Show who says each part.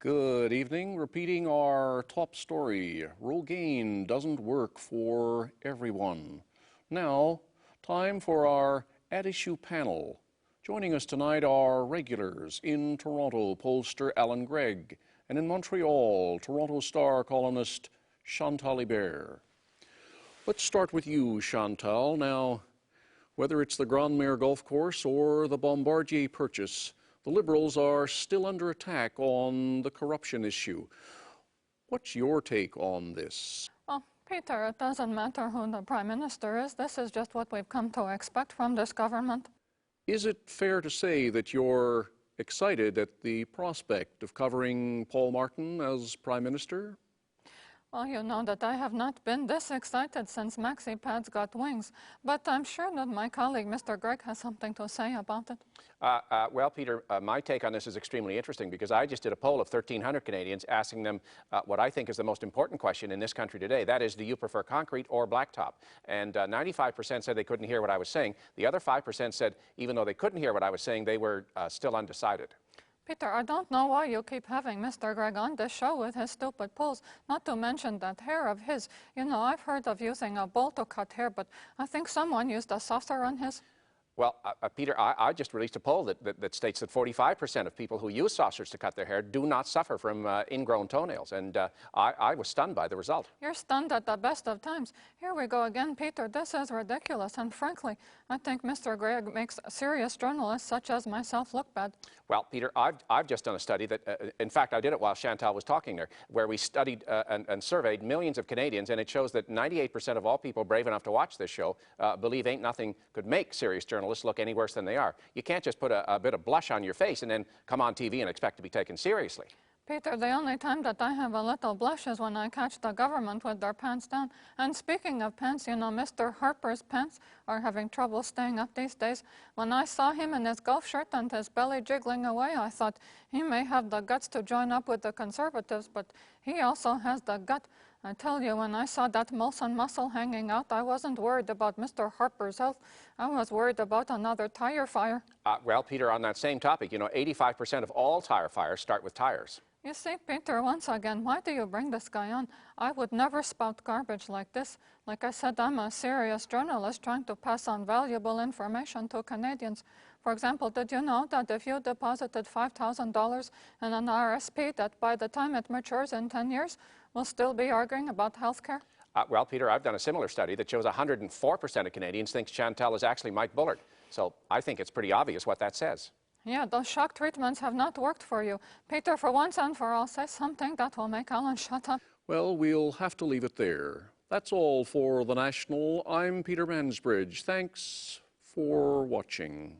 Speaker 1: Good evening. Repeating our top story, Rogaine doesn't work for everyone. Now, time for our At Issue panel. Joining us tonight are regulars in Toronto, pollster Alan Gregg, and in Montreal, Toronto Star columnist Chantal Hébert. Let's start with you, Chantal. Now, whether it's the Grand Mare Golf Course or the Bombardier purchase, the Liberals are still under attack on the corruption issue. What's your take on this?
Speaker 2: Well, Peter, it doesn't matter who the Prime Minister is. This is just what we've come to expect from this government.
Speaker 1: Is it fair to say that you're excited at the prospect of covering Paul Martin as Prime Minister?
Speaker 2: Well, you know that I have not been this excited since Maxi Pads got wings, but I'm sure that my colleague, Mr. Gregg, has something to say about it.
Speaker 3: Well, Peter, my take on this is extremely interesting because I just did a poll of 1,300 Canadians asking them what I think is the most important question in this country today. That is, do you prefer concrete or blacktop? And 95% said they couldn't hear what I was saying. The other 5% said even though they couldn't hear what I was saying, they were still undecided.
Speaker 2: Peter, I don't know why you keep having Mr. Gregg on this show with his stupid polls, not to mention that hair of his. You know, I've heard of using a bowl to cut hair, but I think someone used a saucer on his.
Speaker 3: Well, Peter, I just released a poll that states that 45% of people who use saucers to cut their hair do not suffer from ingrown toenails, and I was stunned by the result.
Speaker 2: You're stunned at the best of times. Here we go again, Peter. This is ridiculous, and frankly, I think Mr. Gregg makes serious journalists such as myself look bad.
Speaker 3: Well, Peter, I've just done a study that, in fact, I did it while Chantal was talking there, where we studied and surveyed millions of Canadians, and it shows that 98% of all people brave enough to watch this show believe ain't nothing could make serious journalists look any worse than they are. You can't just put a bit of blush on your face and then come on TV and expect to be taken seriously.
Speaker 2: Peter, the only time that I have a little blush is when I catch the government with their pants down. And speaking of pants, you know, Mr. Harper's pants are having trouble staying up these days. When I saw him in his golf shirt and his belly jiggling away, I thought he may have the guts to join up with the Conservatives, but he also has the gut. I tell you, when I saw that Molson muscle hanging out, I wasn't worried about Mr. Harper's health. I was worried about another tire fire.
Speaker 3: Well, Peter, on that same topic, you know, 85% of all tire fires start with tires.
Speaker 2: You see, Peter, once again, why do you bring this guy on? I would never spout garbage like this. Like I said, I'm a serious journalist trying to pass on valuable information to Canadians. For example, did you know that if you deposited $5,000 in an RSP, that by the time it matures in 10 years, we'll still be arguing about health care?
Speaker 3: Well, Peter, I've done a similar study that shows 104% of Canadians think Chantal is actually Mike Bullard. So I think it's pretty obvious what that says.
Speaker 2: Yeah, those shock treatments have not worked for you. Peter, for once and for all, say something that will make Alan shut up.
Speaker 1: Well, we'll have to leave it there. That's all for The National. I'm Peter Mansbridge. Thanks for watching.